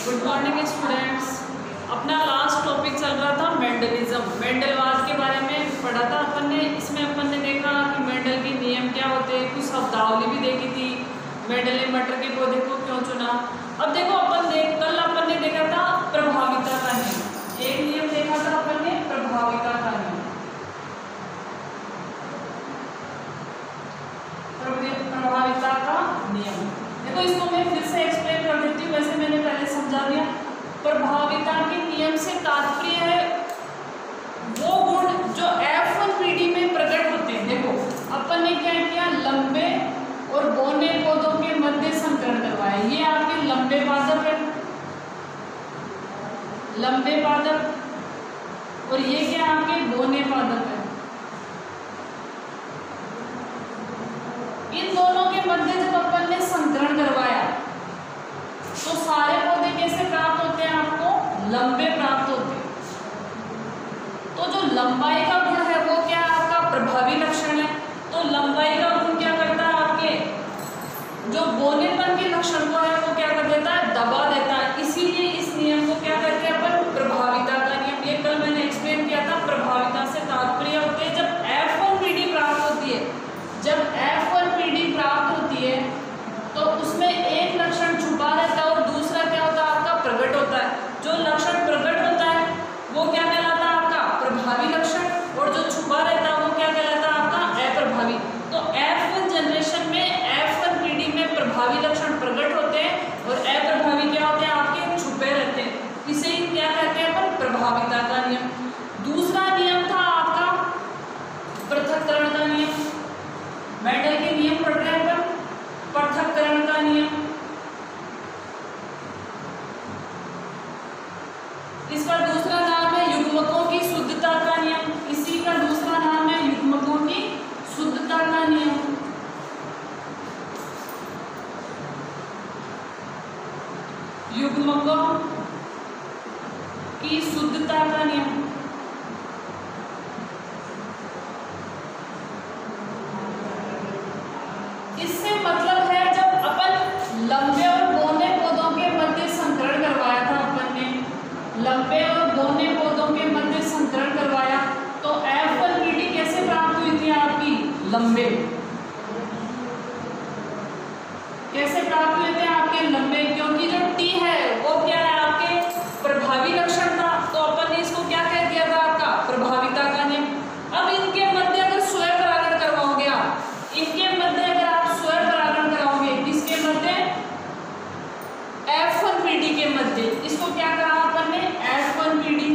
Good morning students. अपना last topic चल रहा था मेंडलिज्म। मेंडलवाद के बारे में पढ़ा था अपन ने। इसमें अपन ने देखा कि मेंडल के नियम क्या होते हैं, कुछ शब्दावली भी देखी थी। मेंडल ने मटर के पौधे को क्यों चुना। अब देखो कल अपन ने देखा था प्रभाविता का नियम। एक नियम देखा था अपन ने प्रभाविता का नियम, प्रभाविता का नियम। देखो इसको मैं फिर से एक्सप्लेन कर देती हूँ, वैसे मैंने पहले समझा दिया। प्रभाविता के नियम से तात्पर्य है वो गुण जो F1 पीढ़ी में प्रकट होते हैं। देखो अपन ने क्या किया, लंबे और बौने पौधों के मध्य संकरण करवाया। ये आपके लंबे पादप है, लंबे पादप, और ये क्या आपके बौने पादप है। इन दोनों के मध्य जब अपन ने संकरण करवाया तो सारे पौधे कैसे प्राप्त होते हैं, आपको लंबे प्राप्त होते हैं। तो जो लंबाई का गुण है वो क्या आपका प्रभावी लक्षण है। तो लंबाई का गुण क्या करता है, आपके जो बौनेपन के लक्षण को है वो क्या कर देता है, दबा देता है। इसीलिए इस नियम को क्या करते हैं अपन, प्रभाविता का नियम। ये कल मैंने एक्सप्लेन किया था। प्रभाविता से तात्पर्य होते हैं जब F1 पीढ़ी प्राप्त होती है, जब F1 पीढ़ी प्राप्त होती है तो उसमें एक लक्षण छुपा रहता है और दूसरा क्या होता है, आपका प्रकट होता है। जो लक्षण प्रकट होता है वो क्या कहलाता है, आपका प्रभावी लक्षण, और जो छुपा रहता है वो क्या कहलाता है, आपका अप्रभावी। तो F1 जनरेशन में F1 पीढ़ी में प्रभावी लक्षण प्रकट होते हैं और अप्रभावी क्या होते हैं, आपके छुपे रहते हैं। इसे ही क्या कहते हैं अपन, प्रभाविता का नियम। दूसरा नियम था आपका पृथक्करण का नियम। मेंडल के नियम पढ़ रहे हैं अपन, पृथक्करण का नियम। इसका दूसरा नाम है युग्मकों की शुद्धता का नियम। इसी का दूसरा नाम है युग्मकों की शुद्धता का नियम। युग्मकों की शुद्धता का नियम। इससे मतलब है जब अपन लंबे और बौने पौधों के मध्य संकरण करवाया था, अपन ने लंबे और बौने पौधों के मध्य संकरण करवाया तो F1 पीढ़ी कैसे प्राप्त हुई थी, आपकी लंबे। कैसे प्राप्त हुए थे, आपके लंबे, क्योंकि जो T है वो क्या है, आपके प्रभावी लक्षण था। तो अपन ने इसको क्या कह दिया था, आपका प्रभाविता का नियम। अब इनके मध्य अगर स्वयं परागण करवाओगे आप, इनके मध्य अगर आप स्वयं परागण कराओगे, किसके मध्य, F1 पीढ़ी के मध्य, इसको क्या कहा अपन ने, F1 पीढ़ी।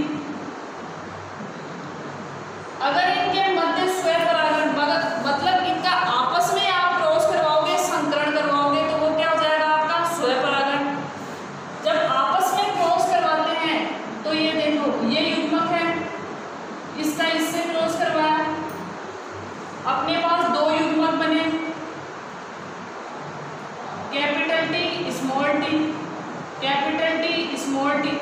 अगर इनके मध्य स्वयं परागण मतलब इनका आपस में आप क्रॉस करवाओगे, संकरण करवाओगे, तो वो क्या हो जाएगा, आपका स्वयं परागण। जब आपस में क्रॉस करवाते हैं तो ये देखो ये युग्मक है, इसका इससे क्रॉस करवाया, अपने पास दो युग्मक बने, capital T small t, capital T small t।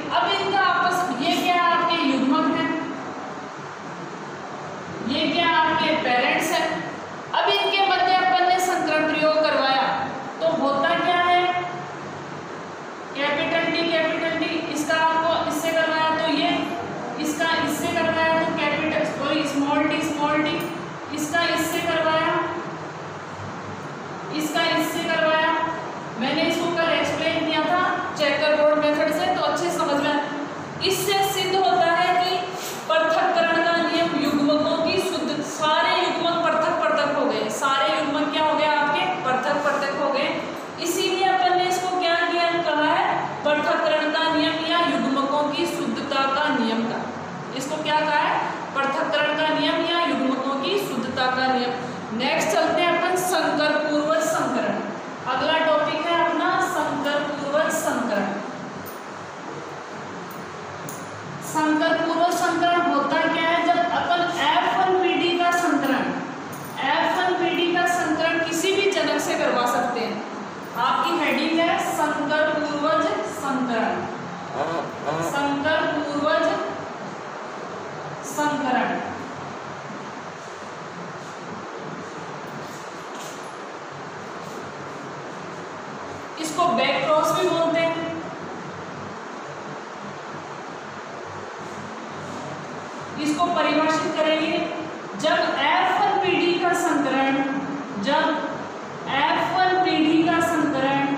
परिभाषित करेंगे, जब F1 पीढ़ी का संकरण, जब F1 पीढ़ी का संकरण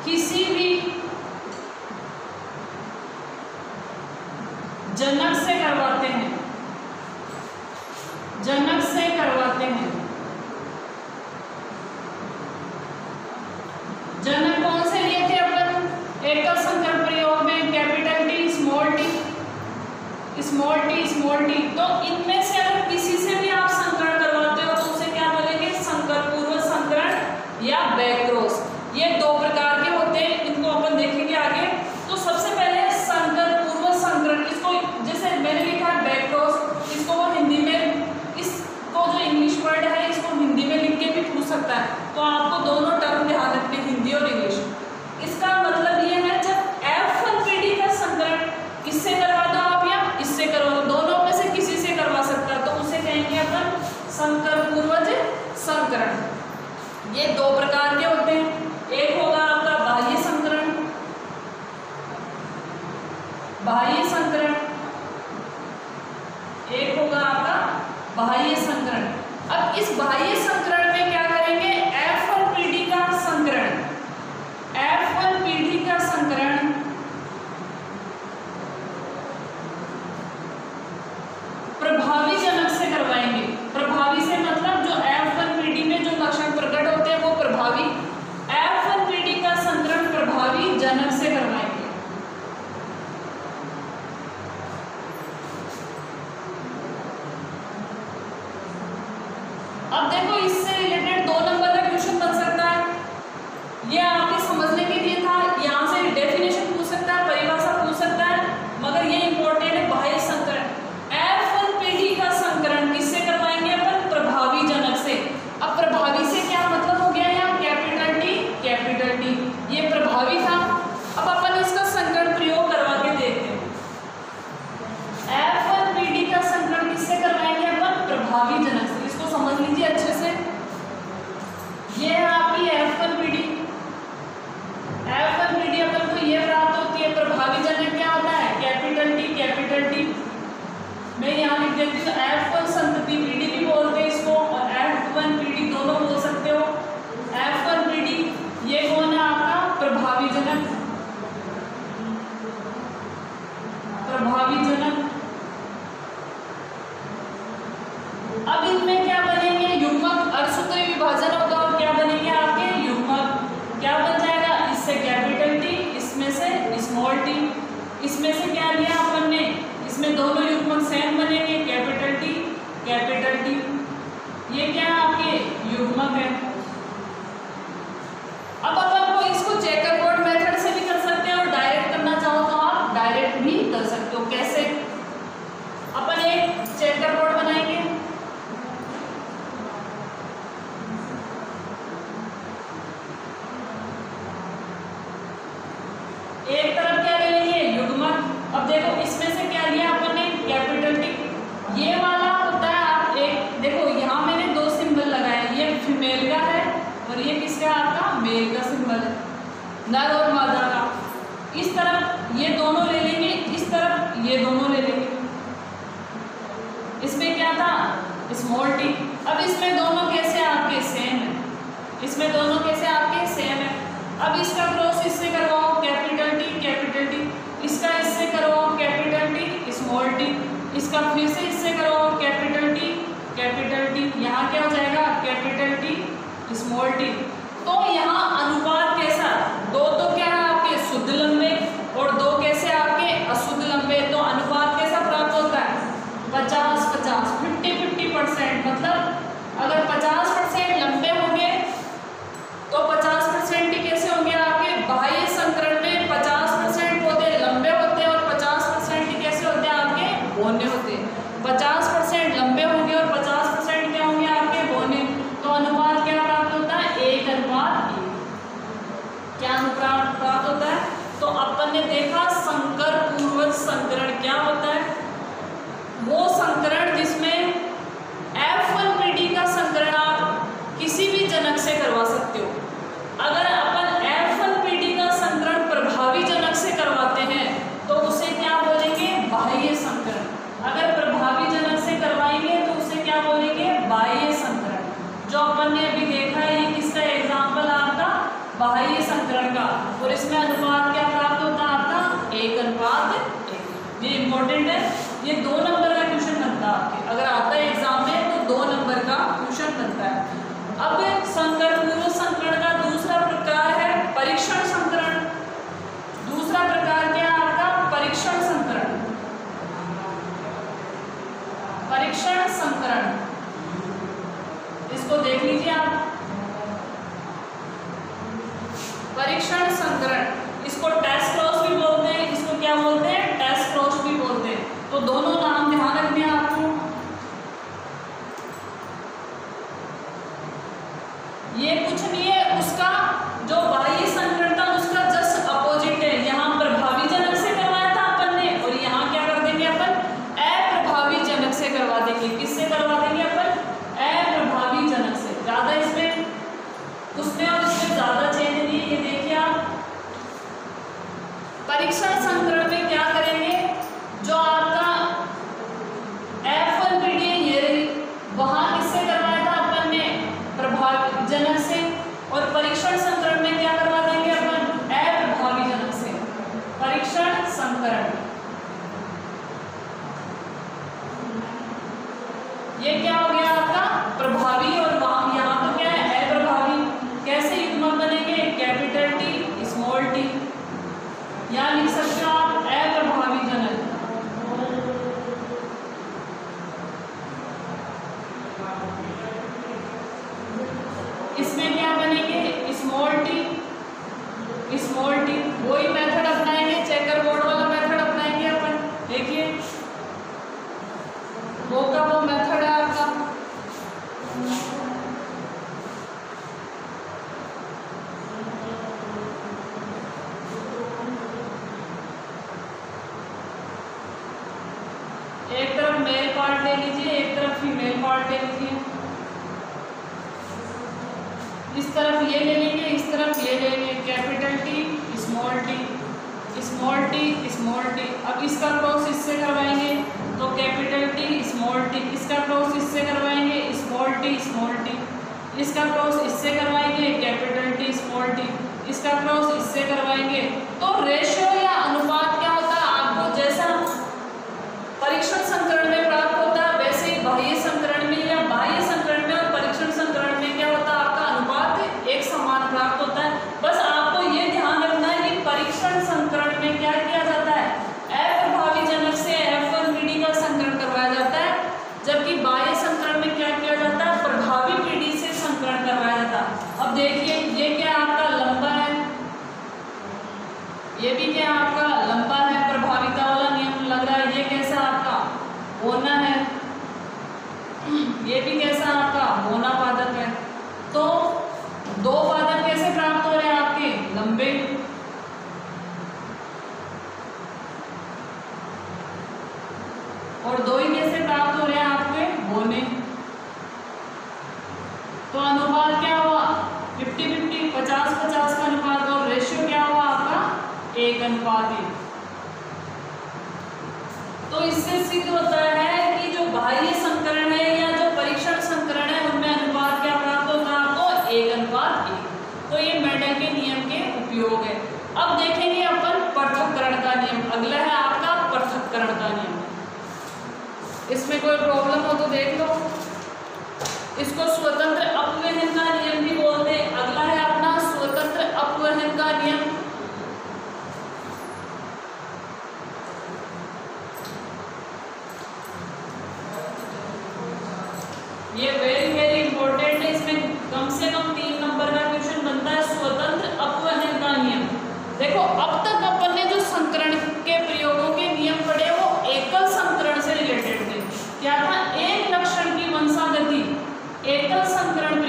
किसी भी जनक से करवाते हैं, जनक से करवाते हैं। जनक कौन से लिए थे अपन एकल संकरण प्रयोग में? Capital T, small T, small T, small T. तो इनमें से अगर किसी से भी आप संकरण करवाते हो तो उसे क्या बोलेंगे? संकर पूर्व संकरण या बैक्रॉस। ये दो प्रकार के होते हैं, इनको अपन देखेंगे आगे। तो सबसे पहले संकर पूर्व संकरण, इसको जैसे मैंने लिखा है बैक्रॉस, इसको वो हिंदी में, इसको जो इंग्लिश वर्ड है इसको हिंदी में लिख के भी पूछ सकता है। तो आपको दोनों टर्म ध्यान रखने, हिंदी और इंग्लिश। इसका मतलब ये है जब F1 पीढ़ी का संकरण किससे करवा दो आप या इससे करवा दो, दोनों में से किसी से करवा सकता है, तो उसे कहेंगे अपन संकर पूर्वज संकरण। ये दो प्रकार के होते हैं, एक होगा आपका बाह्य संकरण, बाह्य संकरण, एक होगा आपका बाह्य संकरण। अब इस बाह्य संकरण में क्या करेंगे? F1 पीढ़ी का संकरण, F1 पीढ़ी का संकरण प्रभावी जनक से करवाएंगे। प्रभावी से मतलब जो F1 पीढ़ी में जो लक्षण प्रकट होते हैं वो प्रभावी, F1 पीढ़ी का संकरण प्रभावी जनक से करवाएंगे। अब देखो इससे रिलेटेड 2 नंबर का क्वेश्चन बन सकता है, ये आपके समझने के लिए था। यहाँ से डेफिनेशन पूछ सकता है, परिभाषा पूछ सकता है, मगर ये इंपॉर्टेंट है बाह्य संकरण। F1 पीढ़ी का संकरण किससे करवाएंगे अपन? प्रभावी जनक से। अब प्रभावी से क्या मतलब हो गया? यहाँ कैपिटल टी, कैपिटल टी, ये प्रभावी था। अब अपन इसका संकरण प्रयोग करवा के देखते हैं। F1 पीढ़ी का संकरण किससे करवाएंगे अपन? प्रभावी जनक से। इसको समझ लीजिए अच्छे से। ये है आपकी F1 पीढ़ी, F1 पीढ़ी अपन को ये प्राप्त होती है। प्रभावी जनक क्या होता है? Capital T, capital T. मैं यहाँ लिख देती हूँ F1 संतति पीढ़ी भी बोलते हैं इसको, और F1 पीढ़ी दोनों बोल सकते हो। F1 पीढ़ी ये कौन है आपका? प्रभावी जनक, प्रभावी जनक। अब इनमें क्या बनेंगे? युग्मक, अर्धसूत्री विभाजन होगा और क्या बनेंगे आपके? युग्मक। क्या बन जाएगा? इससे कैपिटल टी, इसमें से स्मॉल टी। इसमें से क्या लिया अपन ने? इसमें दोनों युग्मक सेम बनेंगे, कैपिटल टी, कैपिटल टी। ये क्या है आपके? युग्मक है। अब अपन को इसको चेकर बोर्ड मेथड से भी कर सकते हैं और डायरेक्ट करना चाहो तो आप डायरेक्ट भी कर सकते हो। कैसे? अपन एक चेकर बोर्ड बनाएंगे, एक तरफ क्या ले लेंगे? युग्मक। अब देखो इसमें से क्या लिया अपन ने? Capital T. ये वाला होता है, आप एक देखो यहाँ मैंने 2 सिंबल लगाए, ये फीमेल का है और ये किसका? आपका मेल का सिंबल है, नर और मादा का। इस तरफ ये दोनों ले लेंगे, इस तरफ ये दोनों ले लेंगे। इसमें क्या था? Small T. अब इसमें दोनों कैसे आपके? सेम है। इसमें दोनों कैसे आपके? सेम है। अब इसका क्रॉस इससे करवाओ, कैपिटल टी, कैपिटल टी। इसका इससे करवाओ, कैपिटल टी, स्मॉल टी। इसका फिर से इससे करवाओ, कैपिटल टी, कैपिटल टी। यहाँ क्या हो जाएगा? Capital T, small T. तो यहाँ अनुपात कैसा? 2 तो क्या है आपके? शुद्ध लंबे, और 2 कैसे आपके? अशुद्ध लंबे। तो अनुपात कैसा प्राप्त होता है? 50-50, 50-50%। मतलब अगर 50% लंबे होंगे तो 50% ही कैसे होंगे आपके? बाह्य संकरण में 50% पौधे लंबे होते हैं और 50% ही कैसे होते हैं आपके? बौने होते हैं। बाह्य संकरण का, और इसमें अनुपात क्या प्राप्त होता है आपका 1:1। ये इंपॉर्टेंट है, ये 2 नंबर का क्वेश्चन बनता है आपके, अगर आता है एग्जाम में तो 2 नंबर का क्वेश्चन बनता है। अब संकरण, पूर्व संकरण का दूसरा प्रकार है परीक्षण संकरण। दूसरा प्रकार क्या है आपका? परीक्षण संकरण। परीक्षण संकरण, इसको देख लीजिए आप। परीक्षण संकरण, इसको टेस्ट क्रॉस भी बोलते हैं, इसको क्या बोलते हैं? टेस्ट क्रॉस भी बोलते हैं। तो दोनों नाम ध्यान रखने हैं आपको। ये कुछ नहीं है, उसका जो बाह्य संकरण था उसका जस्ट अपोजिट है। यहाँ प्रभावी जनक से करवाया था अपन ने, और यहाँ क्या कर देंगे अपन? अप्रभावी जनक से करवा देंगे। किससे करवा देंगे अपन? अप्रभावी जनक से। ज्यादा इसमें उसमें और इसमें ज्यादा चेंज नहीं है। ये देखिए आप, परीक्षण संकरण में क्या करेंगे? जो आपका F1PD ये रही, वहां किससे करवाया था अपन ने? प्रभावी जनक से। और परीक्षण संकरण में क्या करवा देंगे अपन? अप्रभावी जनक से। परीक्षण संकरण, ये क्या हो गया आपका? प्रभावी, और वहां यहाँ तो क्या है? अप्रभावी। कैसे युग्मक बनेंगे? कैपिटल T स्मॉल t, यहाँ लिख सकते हो आप अप्रभावी जनक। इसमें क्या बनेंगे? Small t small t। वही मेथड अपनाएंगे, चेकर बोर्ड वाला मेथड अपनाएंगे अपन। देखिए वो का वो मेथड है आपका। एक तरफ मेल पार्ट ले लीजिए, एक तरफ फीमेल पार्ट ले लीजिए। इस तरफ ये ले लेंगे, इस तरफ ये ले लेंगे। Capital T small t small t small t। अब इसका क्रॉस इससे करवाएंगे तो कैपिटल T स्मॉल t। इसका क्रॉस इससे करवाएंगे स्मॉल t स्मॉल t। इसका क्रॉस इससे करवाएंगे कैपिटल T स्मॉल t। इसका क्रॉस इससे करवाएंगे। तो रेशियो या अनुपात क्या होता है? आपको जैसा परीक्षण संकरण में प्राप्त होता है वैसे ही बाह्य संकरण में, या बाह्य संकरण में और परीक्षण संकरण में क्या होता है? आपका अनुपात एक समान प्राप्त होता है। बस आपको ये ध्यान रखना है कि परीक्षण संकरण में क्या किया जाता है? अप्रभावी जनक से F1PD का संकरण करवाया जाता है, जबकि बाह्य संकरण में क्या किया जाता है? प्रभावी PD से संकरण करवाया जाता है। अब देखिए ये क्या आपका? लंबा है, ये भी क्या आपका? लंबा है। प्रभाविता वाला नियम लग रहा है। ये कैसा आपका? होना है। ये भी कैसा आपका? होना पादक है। तो 2 पादक कैसे प्राप्त हो रहे हैं आपके? लंबे। और 2 ही कैसे प्राप्त हो रहे हैं आपके? होने। तो अनुपात क्या हुआ? 50-50, 50-50 का अनुपात। और रेशियो क्या हुआ आपका? 1:1। तो इससे सिद्ध होता है कि जो बाह्य संकरण है या जो परीक्षण संकरण है उनमें अनुपात क्या प्राप्त होता है आपको? 1:1। तो ये मेंडल के नियम के उपयोग है। अब देखेंगे अपन पृथक्करण का नियम। अगला है आपका पृथक्करण का नियम। इसमें कोई प्रॉब्लम हो तो देख लो। इसको स्वतंत्र अपवहन का नियम भी बोलते हैं। अगला है अपना स्वतंत्र अपवहन का नियम। ये वेरी इंपॉर्टेंट है। इसमें कम से कम 3 नंबर का क्वेश्चन बनता है। स्वतंत्र अपवहन का नियम। देखो अब तक अपन ने जो संकरण के प्रयोगों के नियम पढ़े वो एकल संकरण से रिलेटेड थे। क्या था? एक लक्षण की वंशागति एकल संकरण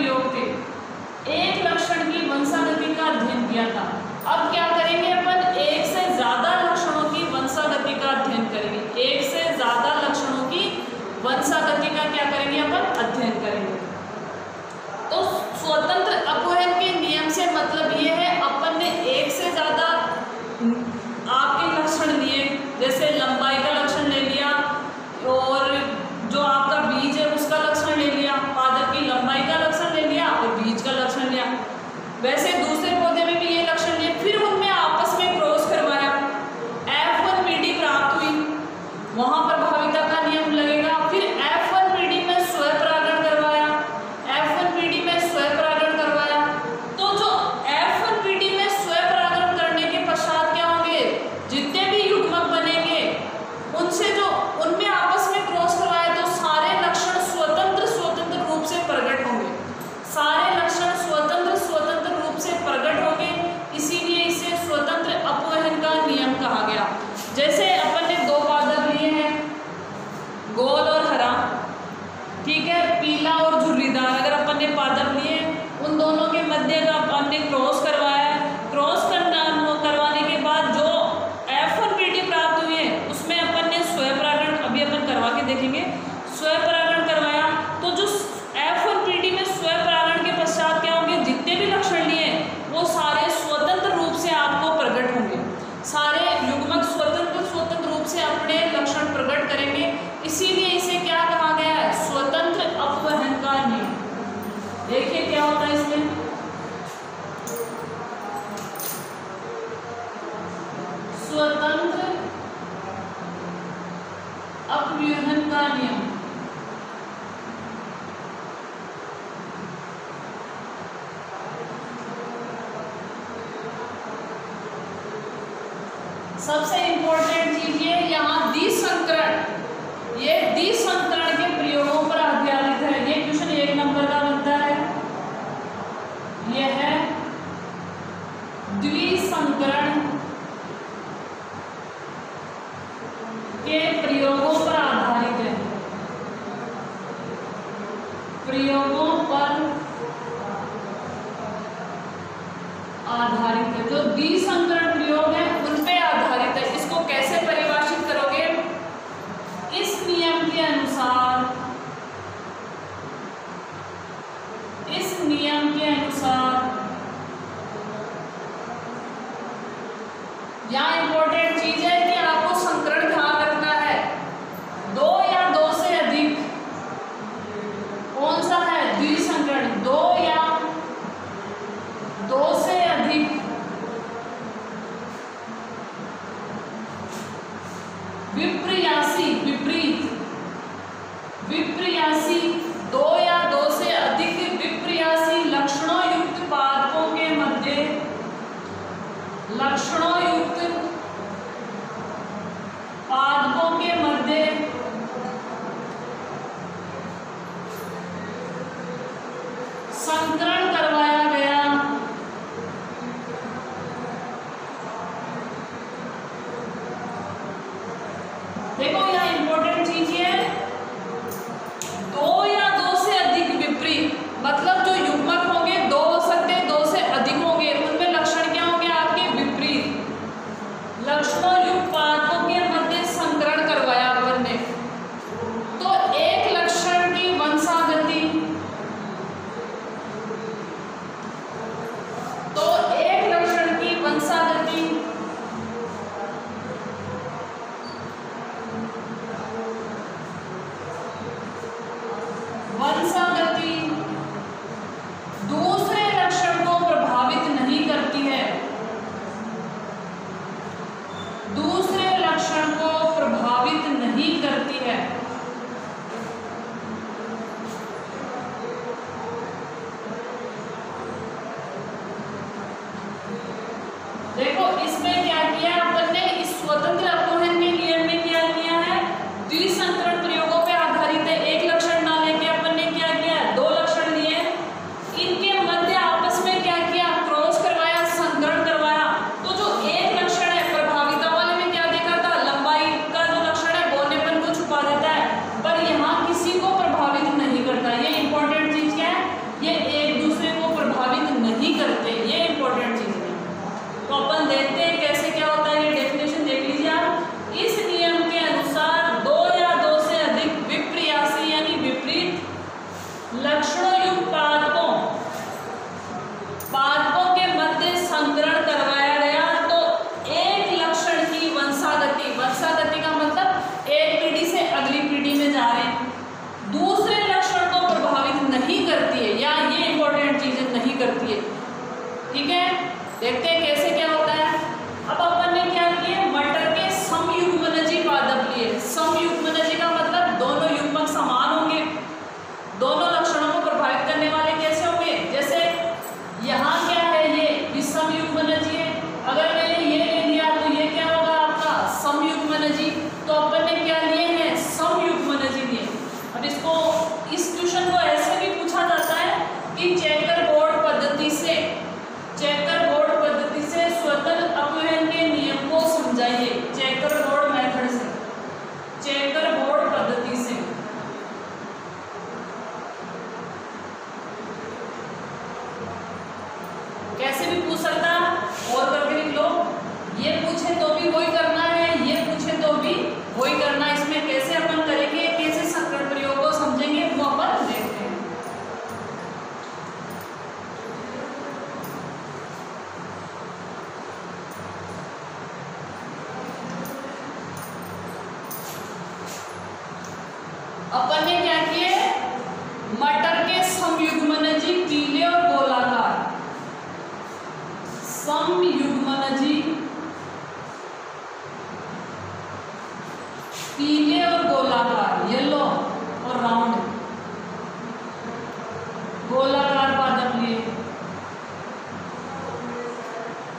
सबसे इंपॉर्टेंट चीज ये यहाँ द्विसंकरण, ये द्विसंकरण के प्रयोगों पर आधारित है। ये क्वेश्चन 1 नंबर का बनता है। यह है द्विसंकरण के प्रयोगों पर आधारित है, प्रयोगों पर आधारित है। जो द्विसंकरण प्रयोग है उन पे आधारित है। इसको कैसे परिभाषित करोगे? इस नियम के अनुसार, इस नियम के अनुसार, यहाँ इंपॉर्टेंट चीज है कि आपको संकरण ध्यान रखना है। 2 या 2 से अधिक, कौन सा है? द्विसंकरण। 2 या 2 से अधिक विपर्यासी, विपरीत, विपर्यासी, 2 या 2 से अधिक विपर्यासी लक्षणों युक्त पादपों के मध्य, लक्षणों युक्त पादपों के मध्य संकरण करवाया गया। देखो यहाँ इंपॉर्टेंट चीज ये है, 2 या 2 से अधिक विपरीत, मतलब जो युग्मक होंगे 2 हो सकते हैं, 2 से अधिक होंगे, उनमें लक्षण क्या होंगे? आपके विपरीत लक्षणों युक्त पादपों के मध्य संकरण करवाया अपन ने। तो एक लक्षण की वंशागति, तो एक लक्षण की वंशागति वंशागति दूसरे लक्षण को प्रभावित नहीं करती है, दूसरे लक्षण को प्रभावित नहीं करती है। देखो इसमें क्या किया अपन ने? इस स्वतंत्र अपहरण के नियम में क्या किया है? द्विसंकरण प्रयोगों पे आधारित है। एक लक्षण ना लेके अपन ने क्या किया? 2 लक्षण लिए, इनके मध्य आपस में क्या किया? क्रॉस करवाया, संकरण करवाया। तो जो एक लक्षण है प्रभाविता वाले में क्या देखा था? लंबाई का जो लक्षण है बोनेपन को छुपा देता है, पर यहाँ किसी को प्रभावित नहीं करता। ये इंपॉर्टेंट चीज क्या है? ये एक दूसरे को प्रभावित नहीं करते, ये इंपॉर्टेंट चीज है। तो अपन देखते हैं कैसे क्या होता है। ये डेफिनेशन देख लीजिए आप। इस नियम के अनुसार 2 या 2 से अधिक विपर्यासी यानी विपरीत लक्षणों युक्त पादपों के मध्य संकरण करवाया गया। तो एक लक्षण की वंशागति, वंशागति का मतलब एक पीढ़ी से अगली पीढ़ी में जा रहे हैं, दूसरे लक्षण को प्रभावित नहीं करती है, या ये इंपॉर्टेंट चीजें नहीं करती है। ठीक है, देखते हैं कैसे क्या होता है। अब अपन ने क्या किए? मटर के समयुग्मनजी पादप लिए। समयुग्मनजी का मतलब दोनों युग्मक समान होंगे, दोनों लक्षणों को प्रभावित करने वाले कैसे होंगे? जैसे यहाँ क्या है? ये विषमयुग्मनजी है। अगर मैंने ये ले लिया तो ये क्या होगा आपका? समयुग्मनजी। तो अपन ने क्या लिए हैं? समयुग्मनजी लिए। अब इसको, इस क्वेश्चन को ऐसे भी पूछा जाता है कि चेकर बोर्ड पद्धति से, चेकर बोर्ड पद्धति से स्वतंत्र अपवहन के नियम को समझाइए। चेकर बोर्ड मेथड से, चेकर बोर्ड पद्धति से। कैसे भी पूछ सकता, और करके लिख लो। ये पूछे तो भी वही करना है, ये पूछे तो भी वही करना है। इसमें कैसे अपन करेंगे, कैसे संकरण प्रयोग को समझेंगे, वो अपन देखते हैं। अपन ने क्या किए? मटर के समयुग्मनजी पीले और गोलाकार, समयुग्मनजी पीले और गोलाकार, येलो और राउंड, गोलाकार पादप लिए।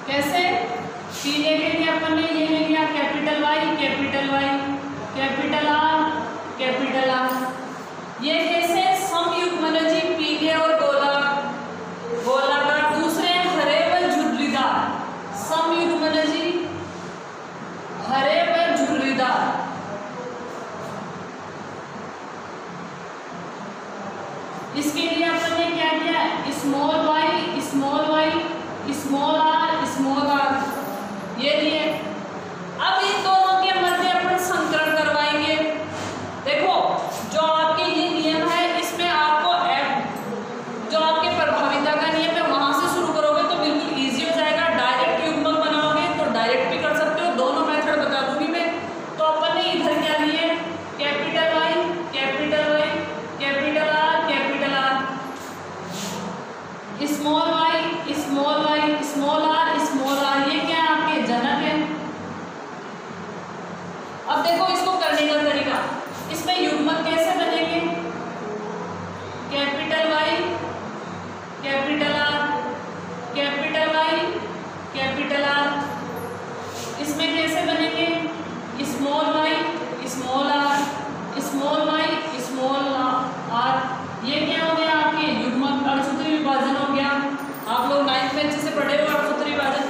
कैसे? पीले के लिए अपन ने ये ले लिया capital Y, capital R, capital R. ये कैसे समयुग्मन जी, पीले और गोलाकार, दूसरे हरे व झुर्रीदार, समयुग्मन जी हरे व झुर्रीदार। इसके लिए अपन ने क्या किया है, स्मॉल वाई, स्मॉल आर ये लिए। अब इन दोनों के मध्य अपन संकरण करवाएंगे। देखो जो आपके ये नियम है, इसमें आपको जो आपके प्रभाविता का नियम है वहां से शुरू करोगे तो बिल्कुल इजी हो जाएगा। डायरेक्ट युग्मक बनाओगे तो डायरेक्ट भी कर सकते हो, दोनों मेथड बता दूंगी मैं। तो अपन ने इधर क्या लिए, capital Y, capital Y, capital R, capital R, small y, small y, small r, small r. ये क्या है, आपके जनक है। अब देखो इसको करने का तरीका, इसमें युग्मक कैसे बनेंगे, capital Y, capital R, capital Y, capital R. इसमें कैसे बनेंगे, small y, small r, small y, small r. ये क्या हो गया, आपके युग्मक अणसूत्री विभाजन हो गया। आप लोग 9th में अच्छे से पढ़े हो अणसूत्री विभाजन।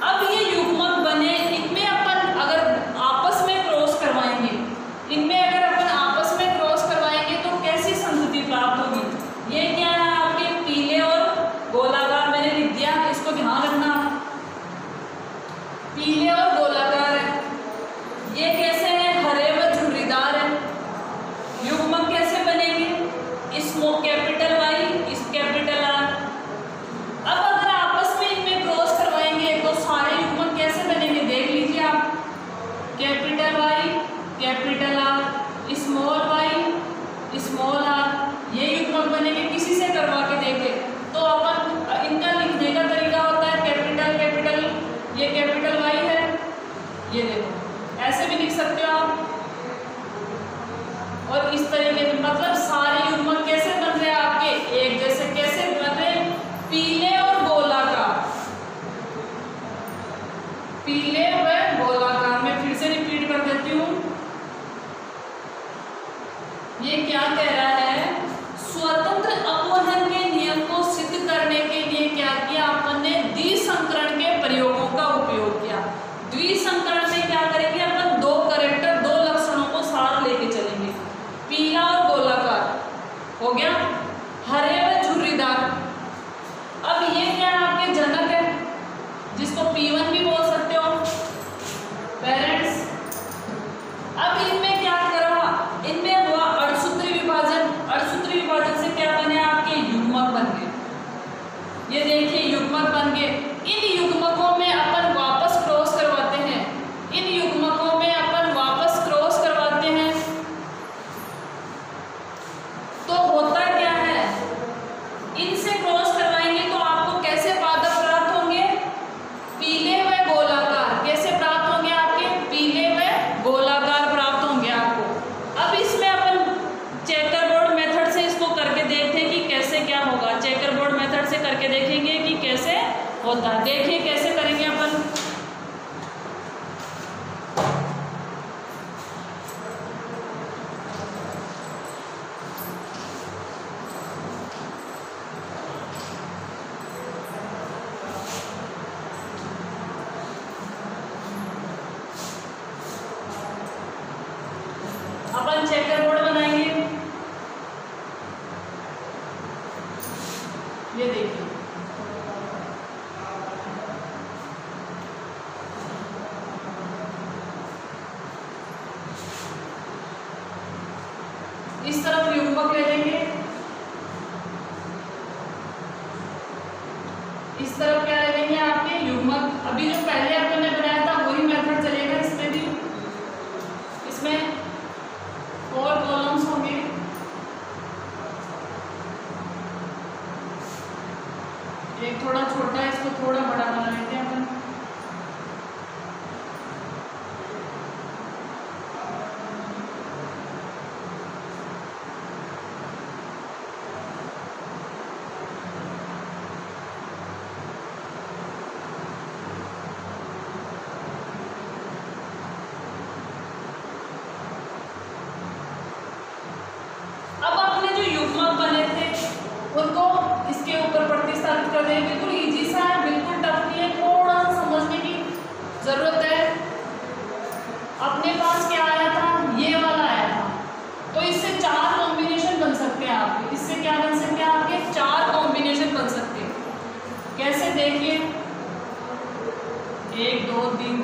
अब ये युग्मक बने, इनमें अपन अगर आपस में क्रॉस करवाएंगे, इनमें अगर अपन आपस में क्रॉस करवाएंगे तो कैसी संतुति प्राप्त होगी। ये क्या है, आपके पीले और गोलाकार मैंने लिख दिया, इसको ध्यान रखना, पीले और गोलाकार है। ये कैसे है, हरे व झुर्रीदार है। युग्मक कैसे बनेंगे, कैपिटल वाई, कैपिटल आर। अब अगर आपस में इनमें क्रॉस करवाएंगे तो सारे युग्मक कैसे बनेंगे, देख लीजिए आप, capital Y, capital R, small y, small r. ये युग्मक बनेंगे। किसी से करवा के देखे तो अपन इनका लिखने का तरीका होता है, कैपिटल कैपिटल, ये कैपिटल वाई है, ये देखो ऐसे भी लिख सकते हो आप। और इस तरीके से मतलब सारे युग्मक कैसे बन रहे हैं आपके एक जैसे, कैसे बन रहे, पीले और गोलाकार, पीले व गोलाकार। मैं फिर से रिपीट कर देती हूँ, ये क्या कह रहा है, स्वतंत्र अपवहन के नियम को सिद्ध करने के लिए क्या किया अपन ने, द्विसंकरण के प्रयोगों का उपयोग किया। द्विसंकरण में क्या करेंगे अपन, दो कैरेक्टर, दो लक्षणों को साथ लेके चलेंगे, पीला और गोलाकार हो गया, हरे व झुर्रीदार। अब ये क्या आपके जनक है, जिसको P1 भी बोल सकते हो, पेरेंट्स। अब इनमें क्या करा, इनमें हुआ अणसूत्री विभाजन। अणसूत्री विभाजन से क्या बने, आपके युग्मक बन गए। ये देखिए युग्मक बन गए। इन युग्मकों में अपन वापस क्रॉस करवाते हैं, इन युग्मकों में अपन वापस क्रॉस करवाते हैं तो होता क्या है, इनसे क्रॉस करवाएंगे तो आपको कैसे पादप प्राप्त होंगे, पीले व गोलाकार। कैसे प्राप्त होंगे, आपके पीले व गोलाकार प्राप्त होंगे आपको। अब इसमें अपन चेकर बोर्ड मेथड से इसको करके देखते हैं कि कैसे क्या होगा। चेकर बोर्ड मेथड से करके देखेंगे कि कैसे होता है। देखिए कैसे करेंगे अपन, अपन चेकर बोर्ड बनाएंगे। ये देखिए इस तरफ युग्मक ले लेंगे, इस तरफ क्या ले लेंगे, आपके युग्मक। अभी जो पहले अपन ने बनाया था वही मेथड चलेगा इसमें भी। इसमें 4 कॉलम्स होंगे, एक थोड़ा छोटा है, इसको थोड़ा बड़ा बना लेते हैं अपन। देखिए 1 2 3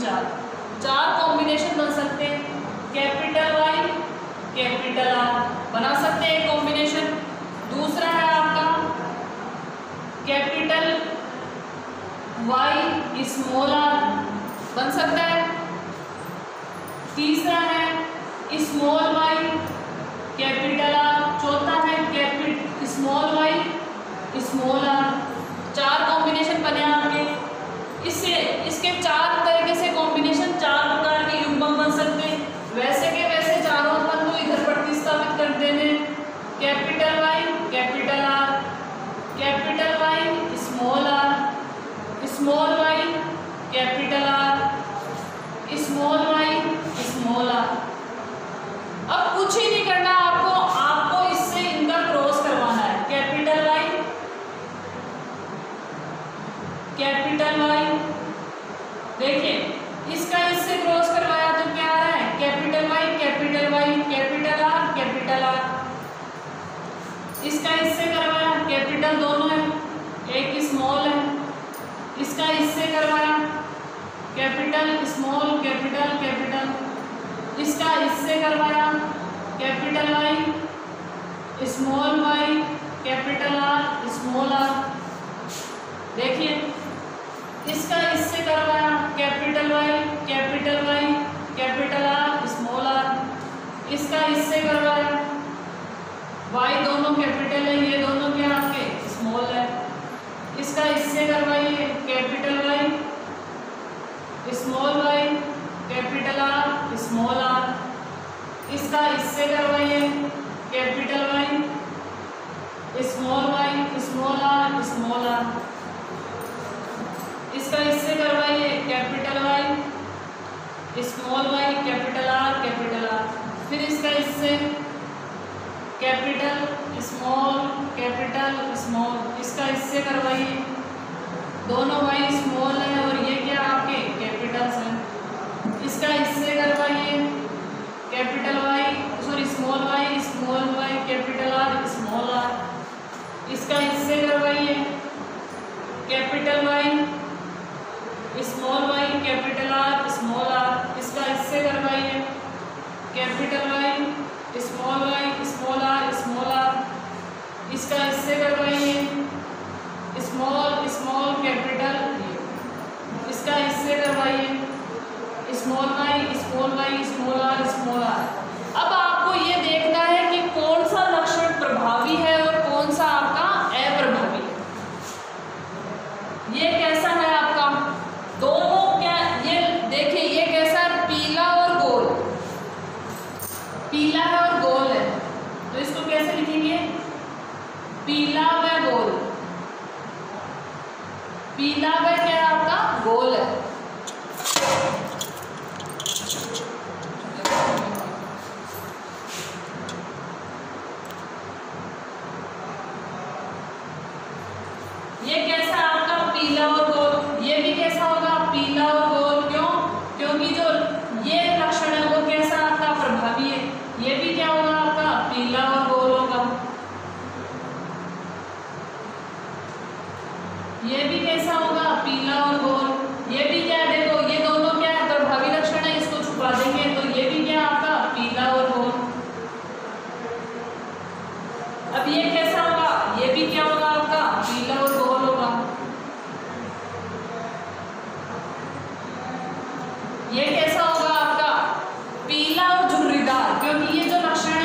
4 कॉम्बिनेशन बन सकते हैं। कैपिटल वाई कैपिटल आर बना सकते हैं एक कॉम्बिनेशन। दूसरा है आपका कैपिटल वाई स्मॉल आर बन सकता है। तीसरा है स्मॉल वाई कैपिटल आर। चौथा है small y small r. 4 combination बने आपके। इससे इसके 4 तरीके से कॉम्बिनेशन 4 प्रकार के युग्मक बन सकते हैं। वैसे के वैसे चारों अपन को इधर प्रतिस्थापित कर देने। Capital Y capital R capital Y small r small y capital R small y small r. अब कुछ ही नहीं करना आपको इससे इनका क्रॉस करवाना है। कैपिटल वाई देखिए इसका इससे क्रॉस करवाया तो क्या आ रहा है कैपिटल वाई कैपिटल आर। इसका इससे करवाया कैपिटल दोनों है, एक स्मॉल है। इसका इससे करवाया कैपिटल स्मॉल कैपिटल। इसका इससे करवाया capital Y small y capital R small r. देखिए इसका इससे करवाया capital Y capital R small r. इसका इससे करवाया वाई दोनों कैपिटल है, ये दोनों क्या आपके स्मॉल है। इसका इससे करवाइए capital Y small y capital R small r. इसका इससे करवाइए capital Y small r small r. इसका इससे करवाइए capital Y small y capital R. फिर इसका इससे कैपिटल स्मॉल। इसका इससे करवाइए, दोनों वाई स्मॉल है और ये क्या आपके कैपिटल्स हैं। इसका इससे करवाइए capital Y small y capital R small r. इसका इससे करवाइए capital Y capital R small r. इसका इससे करवाइए capital Y small r small r. इसका इससे करवाइए स्मॉल कैपिटल। इसका इससे करवाइए स्मॉल आर स्मॉल आर। अब आपको ये देखना है कि कौन सा लक्षण प्रभावी है और कौन सा आपका अप्रभावी है। ये कैसा है आपका दोनों क्या, ये देखिए ये कैसा है पीला और गोल, पीला है और गोल है। तो इसको कैसे लिखेंगे पीला व गोल। पीला व क्या आपका गोल है। ये कैसा आपका पीला और गोल। ये भी कैसा होगा पीला और गोल। क्यों? क्योंकि जो ये लक्षण है वो कैसा आपका प्रभावी है। ये भी क्या होगा आपका पीला और गोल होगा। ये भी कैसा होगा पीला और गोल। ये भी क्या है देखो ये दोनों क्या है प्रभावी लक्षण है, इसको छुपा देंगे तो ये भी क्या आपका पीला और गोल। अब ये कैसा होगा, ये भी क्या होगा आपका पीला और गोल होगा। ये कैसा होगा आपका पीला और झुर्रीदार, क्योंकि ये जो लक्षण है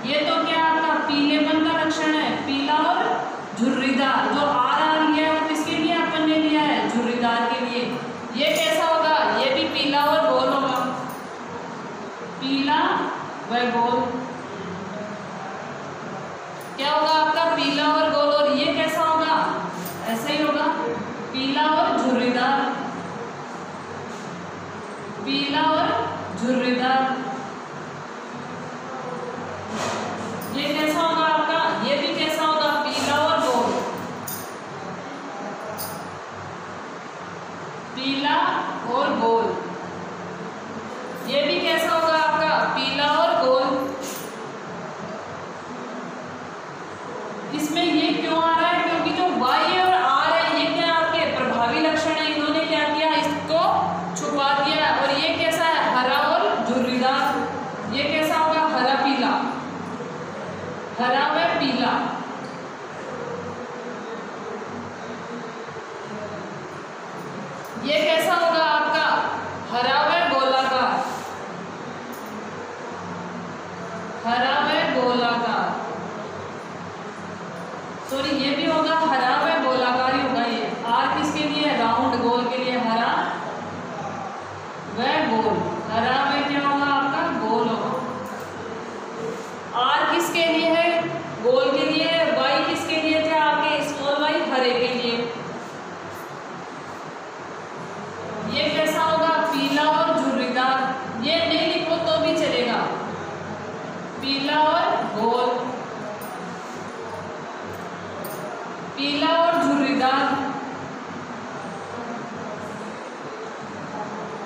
ये तो क्या आपका पीलेपन का लक्षण है, पीला और झुर्रीदार। जो आर लिया है वो किसके लिए अपन ने लिया है झुर्रीदार के लिए। ये कैसा होगा, ये भी पीला और गोल होगा, पीला व गोल। क्या होगा आपका पीला और गोल। और ये कैसा होगा ऐसा ही होगा पीला और झुर्रीदार, पीला और झुर्रीदार। ये कैसा होगा आपका, ये भी कैसा होगा पीला और गोल, पीला और गोल। ये भी कैसा होगा आपका पीला और गोल। इसमें ये क्यों आ रहा है, क्योंकि जो वाई और आर है ये क्या आपके ये कैसा होगा आपका? हरा व गोलाकार, हरा व गोलाकार, सॉरी ये भी होगा हरा व गोलाकार ही होगा। ये आर किसके लिए? राउंड गोल के लिए, हरा व गोल, हरा में क्या होगा आपका? गोल होगा। आर किसके लिए है? गोल के लिए। वाई किसके लिए थे आपके? स्मॉल वाई, हरे के लिए। ये कैसा होगा? पीला और झुर्रीदार। ये नहीं लिखो तो भी चलेगा, पीला और गोल, पीला और झुर्रीदार,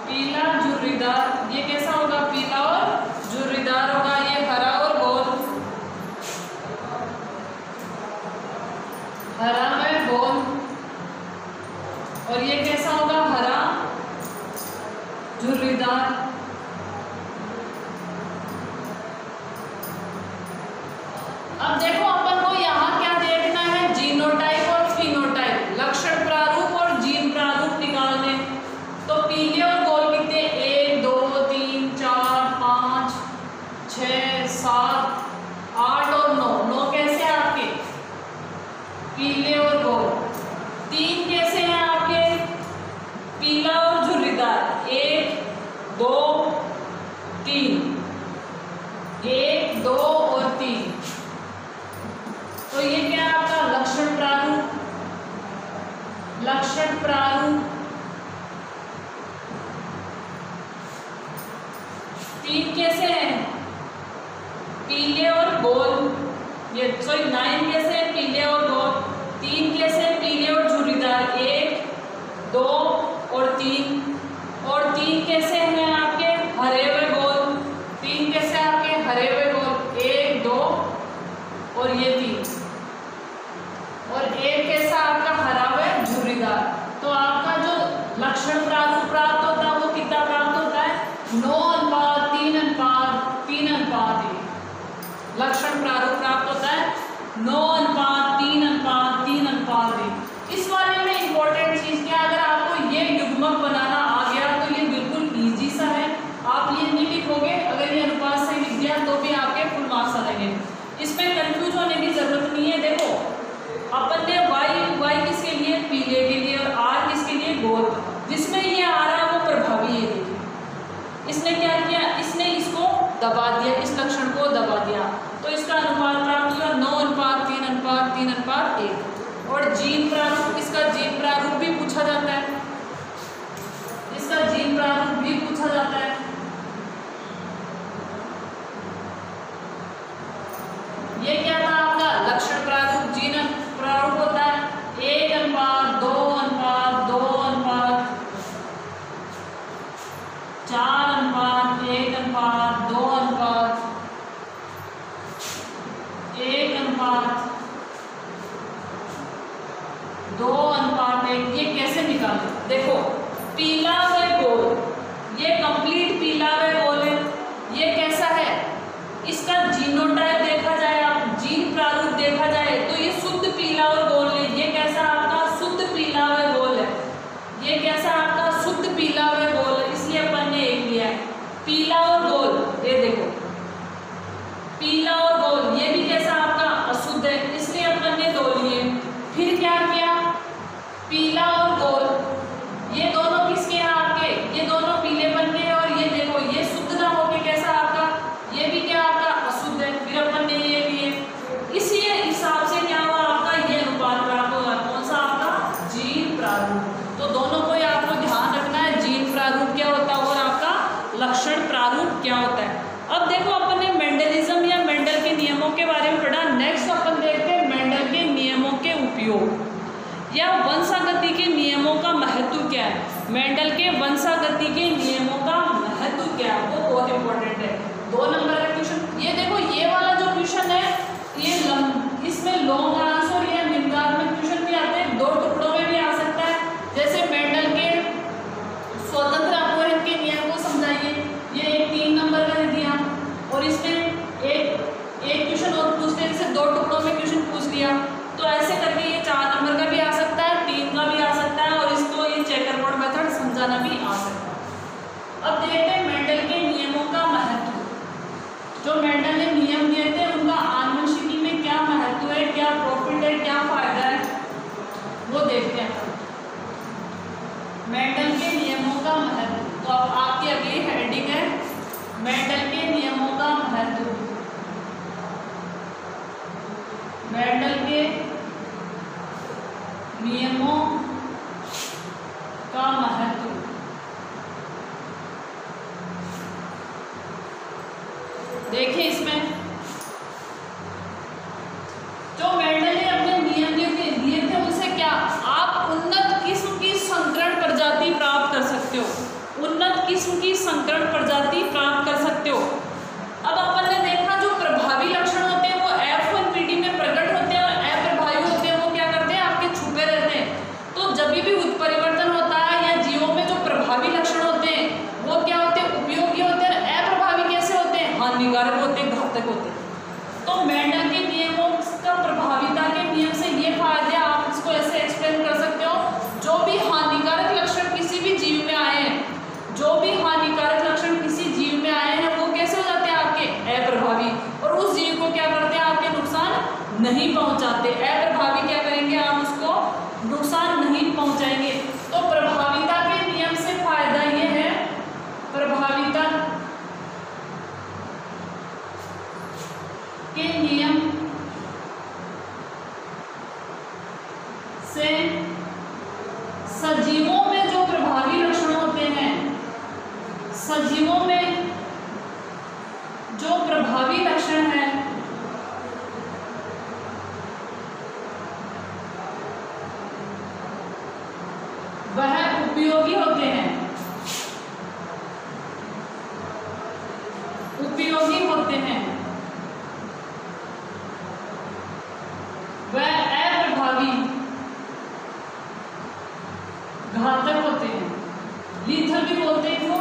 पीला झुर्रीदार। ये कैसा होगा? पीला और झुर्रीदार होगा। ये हरा और गोल, हरा में गोल। और ये कैसा होगा? हरा झुर्रीदार। अब देखो अपन को यहाँ क्या देखना है? जीनोटाइप और फिनोटाइप, लक्षण प्रारूप और जीन प्रारूप निकालने। तो पीले और गोल कितने? 1 2 3 4 5 6 7 8 और 9। 9 कैसे हैं आपके? पीले और गोल। 3 कैसे हैं आपके? पीला और झुर्रीदार। 1 2 3, 1 2 और 3। तो ये क्या है आपका? लक्षण प्रारूप, लक्षण प्रारूप। 3 कैसे हैं? पीले और गोल। ये सॉरी 9 कैसे हैं? पीले और गोल। 3 कैसे हैं? पीले और झुर्रीदार। 1 2 और 3। और 3 कैसे हैं आपके? हरे व गोल। 3 कैसे हैं आपके? हरे व गोल। 1 2 और ये 3। और 1 कैसा आपका? हरा व झुर्रीदार। तो आपका जो लक्षण प्रारूप प्राप्त होता है वो कितना प्राप्त होता है? 9 अनुपात 3 अनुपात 3 अनुपात 1। लक्षण प्रारूप प्राप्त होता है 9 अनुपात 3 अनुपात 3 अनुपात 1। इस वाले में इंपॉर्टेंट चीज क्या? अगर आपको ये युग्मक बनाना आ गया तो ये बिल्कुल इजी सा है। आप ये नहीं लिखोगे, अगर ये अनुपात से लिख दिया तो भी आपके फुल मार्क्स आ जाएंगे। इसमें कंफ्यूज होने की जरूरत नहीं है। देखो अपन ने वाई किसके लिए? पीले के लिए। और आर किसके लिए? गोल। जिसमें ये आ रहा है वो प्रभावी है। देखिए इसने क्या किया? इसने इसको दबा दिया, इस लक्षण को दबा दिया। तो इसका अनुपात प्राप्त हुआ 9 अनुपात 3 अनुपात 3 अनुपात 1। और जीन प्रारूप, इसका जीन प्रारूप भी पूछा जाता है, इसका जीन प्रारूप भी पूछा जाता है। ये क्या था आपका? लक्षण प्रारूप। जीन प्रारूप होता है 1 अनुपात 2 अनुपात 2 अनुपात 4 अनुपात 1 अनुपात 2 अनुपात 1 अनुपात 2 अनुपात 1। ये कैसे निकालें? देखो पीला व गोल, ये कंप्लीट पीला व गोल है। ये कैसा है? इसका जीनोटाइप देखा जाए, आप जीन प्रारूप देखा जाए तो ये शुद्ध पीला और गोल है। ये कैसा आपका? शुद्ध पीला व गोल है। ये कैसा आपका? शुद्ध पीला व गोल है। इसलिए अपन ने एक लिया है पीला और गोल। ये देखो पीला और गोल, ये भी कैसा आपका? अशुद्ध है, इसलिए अपन ने 2 लिए। फिर क्या किया? पीला और गोल ये दोनों किसके हैं आपके? ये दोनों पीलेपन के। और ये देखो ये शुद्ध ना होके कैसा आपका? ये भी क्या आपका? अशुद्ध है। फिर अपन ने ये लिए। इसी हिसाब से क्या हुआ आपका? ये अनुपात प्राप्त होगा। कौन सा आपका? जीन प्रारूप। तो दोनों को आपको ध्यान रखना है, जीन प्रारूप क्या होता है और आपका लक्षण प्रारूप क्या होता है। अब देखो अपन ने मेंडलिज्म या मेंडल के नियमों के बारे में पढ़ा। नेक्स्ट अपन देखते हैं मेंडल के नियमों के उपयोग या वंशागति के नियमों का महत्व क्या है। मेंडल के वंशागति के नियमों का महत्व क्या है वो बहुत इंपॉर्टेंट है। 2 नंबर का क्वेश्चन। ये देखो ये वाला जो क्वेश्चन है ये इसमें लॉन्ग आंसर या निम्नात्मक क्वेश्चन भी आते हैं, 2 टुकड़ों में भी आ सकता है। जैसे मेंडल के स्वतंत्र अपवहन के नियम को समझाइए, ये एक 3 नंबर का दिया। और इसमें एक क्वेश्चन और पूछते हैं, जैसे 2 टुकड़ों में क्वेश्चन पूछ लिया तो ऐसे करके ये 4 नंबर का भी आ सकता है, 3 का भी आ सकता है। और इसको ये चेकर बोर्ड मेथड मेंडल के नियमों का महत्व, मेंडल के नियमों का महत्व। देखिए इसमें जो मेंडल ने अपने नियम दिए थे उनसे क्या आप उन्नत किस्म की संकरण प्रजाति प्राप्त कर सकते हो, उन्नत किस्म की संकरण प्रजाति प्राप्त कर सकते हो। अब अपन ने देखा जो प्रभावी लक्षण होते हैं वो F1PD में प्रकट होते हैं और अप्रभावी होते हैं वो क्या करते हैं आपके छुपे रहते हैं। तो जब भी उत्परिवर्तन होता है या जीवों में जो प्रभावी लक्षण होते हैं वो क्या होते हैं, उपयोगी होते हैं, और अप्रभावी कैसे होते हैं, हानिकारक होते हैं, घातक होते हैं। तो मेंडल के नियमों का प्रभाविता के नियम से ये फायदे आप इसको ऐसे एक्सप्लेन कर सकते हो, जो भी हानिकारक लक्षण किसी भी जीव में आए हैं, जो भी हानिकारक लक्षण किसी जीव में आए हैं वो कैसे हो जाते हैं आपके अप्रभावी, और उस जीव को क्या करते हैं आपके नुकसान नहीं पहुंचाते। अप्रभावी क्या करेंगे आप उसको नुकसान नहीं पहुंचाएंगे। तो प्रभाविता के नियम से फायदा ये है, प्रभाविता के नियम से सजीवों में जो प्रभावी लक्षण होते हैं, सजीवों में जो प्रभावी लक्षण है वह उपयोगी होते हैं, उपयोगी होते हैं, वह अप्रभावी घातक होते हैं। लीथल भी बोलते हैं, वो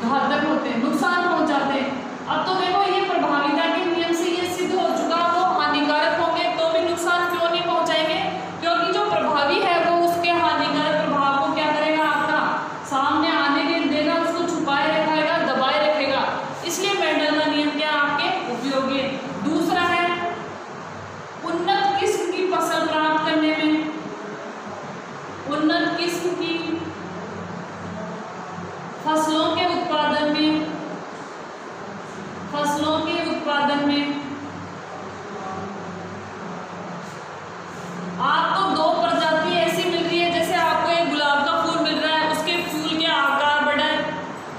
घातक होते हैं, नुकसान पहुंचाते हैं। अब तो देखो ये प्रभाविता के नियम से ये सिद्ध हो चुका, वो हानिकारक होंगे तो भी नुकसान क्यों नहीं पहुंचाएंगे, क्योंकि जो प्रभावी है वो उसके हानिकारक प्रभाव को क्या करेगा आपका सामने आने के देगा, उसको छुपाए रखेगा, दबाए रखेगा। इसलिए मेंडल का नियम क्या आपके उपयोगी। दूसरा है उन्नत किस्म की फसल प्राप्त करने में, उन्नत किस्म की फसलों के उत्पादन में, फसलों के उत्पादन में आपको दो प्रजाति ऐसी मिल रही है, जैसे आपको एक गुलाब का फूल मिल रहा है, उसके फूल के आकार बड़ा है,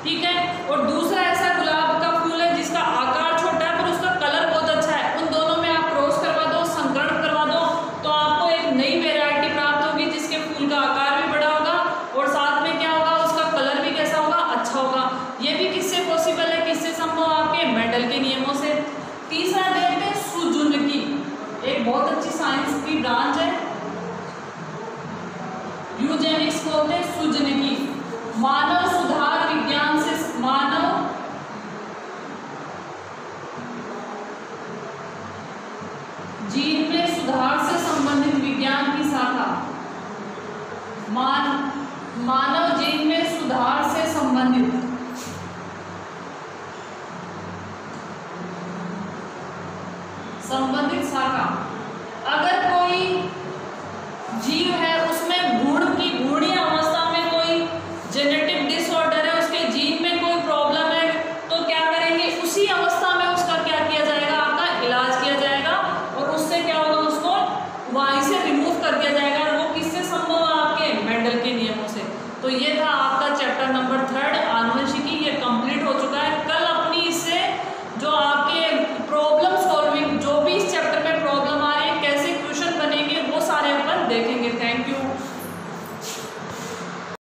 ठीक है, और दूसरा ऐसा गुलाब का फूल है जिसका आकार छोटा है पर उसका कलर बहुत अच्छा है। उन दोनों में आप क्रॉस करवा दो, संकरण करवा दो, तो आपको एक नई वेराइटी प्राप्त होगी जिसके फूल का आकार भी बड़ा होगा और साथ में क्या होगा उसका कलर भी कैसा होगा, अच्छा होगा। ये भी किससे पॉसिबल है, किससे संभव, आपके मेंडल के नियमों से। तीसरा देखते हैं सुजुनकी, एक बहुत अच्छी साइंस की ब्रांच है, यूजेनिक्स बोलते हैं सुजुनकी। मानव सुधार विज्ञान से, मानव जीन में सुधार से संबंधित विज्ञान की शाखा, मानव